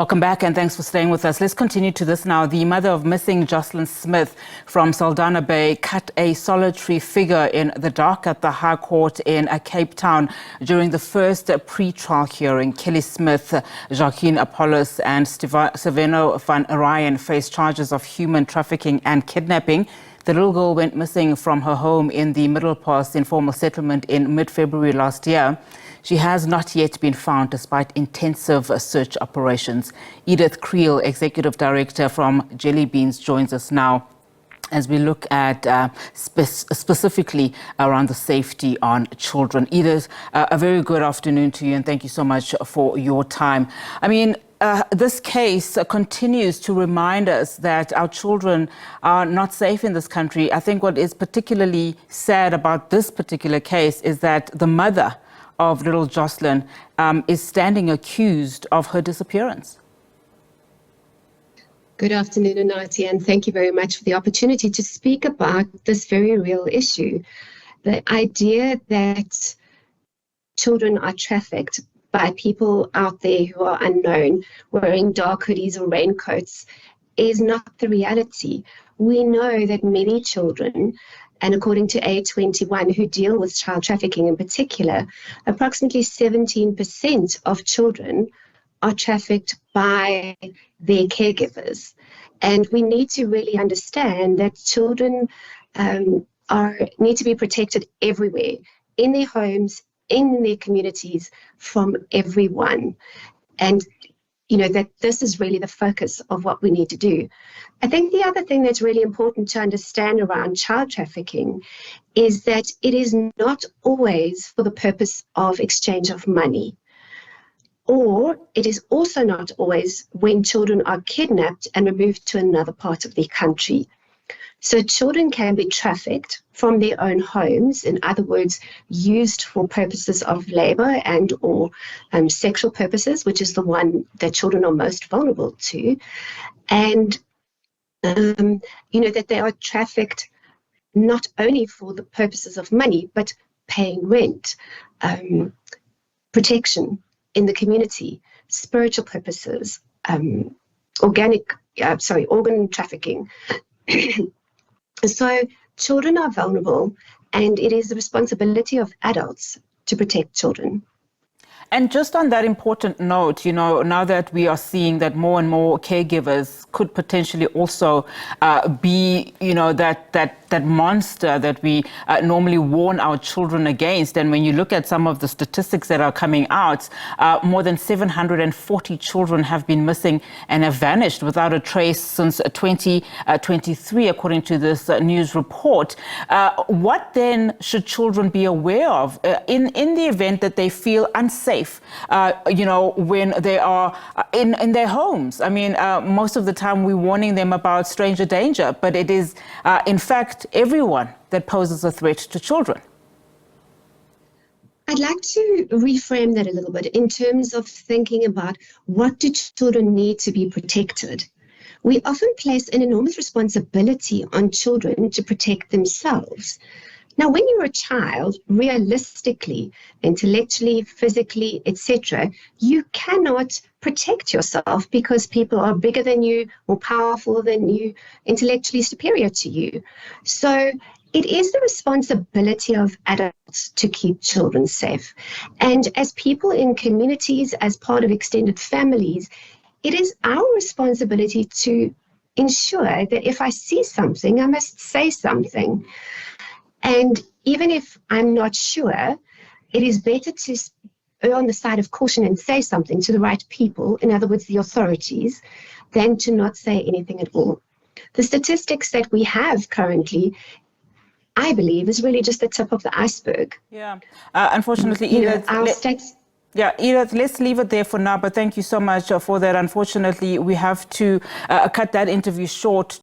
Welcome back and thanks for staying with us. Let's continue to this now. The mother of missing Joslin Smith from Saldanha Bay cut a solitary figure in the dark at the High Court in Cape Town during the first pre-trial hearing. Kelly Smith, Jacquen, Apollis and Steveno van Rhyn face charges of human trafficking and kidnapping. The little girl went missing from her home in the Middlepos Informal Settlement in mid-February last year. She has not yet been found despite intensive search operations. Edith Kriel, Executive Director from Beanz, joins us now as we look at specifically around the safety on children. Edith, a very good afternoon to you and thank you so much for your time. I mean, this case continues to remind us that our children are not safe in this country. I think what is particularly sad about this particular case is that the mother of little Joslin is standing accused of her disappearance. Good afternoon, Anati, and thank you very much for the opportunity to speak about this very real issue. The idea that children are trafficked by people out there who are unknown, wearing dark hoodies or raincoats, is not the reality. We know that many children, and according to A21, who deal with child trafficking in particular, approximately 17% of children are trafficked by their caregivers. And we need to really understand that children need to be protected everywhere, in their homes, in their communities, from everyone. And you know, that this is really the focus of what we need to do. I think the other thing that's really important to understand around child trafficking is that it is not always for the purpose of exchange of money, or it is also not always when children are kidnapped and removed to another part of the country. So children can be trafficked from their own homes, in other words, used for purposes of labor and or sexual purposes, which is the one that children are most vulnerable to. And, you know, that they are trafficked not only for the purposes of money, but paying rent, protection in the community, spiritual purposes, organ trafficking. So children are vulnerable, and it is the responsibility of adults to protect children. And just on that important note, you know, now that we are seeing that more and more caregivers could potentially also be, you know, that monster that we normally warn our children against. And when you look at some of the statistics that are coming out, more than 740 children have been missing and have vanished without a trace since 2023, according to this news report. What then should children be aware of in the event that they feel unsafe? You know, when they are in their homes? I mean, most of the time we're warning them about stranger danger, but it is, in fact, everyone that poses a threat to children. I'd like to reframe that a little bit in terms of thinking about what do children need to be protected. We often place an enormous responsibility on children to protect themselves. Now, when you're a child, realistically, intellectually, physically, etc., you cannot protect yourself because people are bigger than you, more powerful than you, intellectually superior to you. So it is the responsibility of adults to keep children safe. And as people in communities, as part of extended families, it is our responsibility to ensure that if I see something, I must say something. And even if I'm not sure, it is better to err on the side of caution and say something to the right people, in other words, the authorities, than to not say anything at all. The statistics that we have currently, I believe, is really just the tip of the iceberg. Yeah, unfortunately, Edith, Edith, let's leave it there for now, but thank you so much for that. Unfortunately, we have to cut that interview short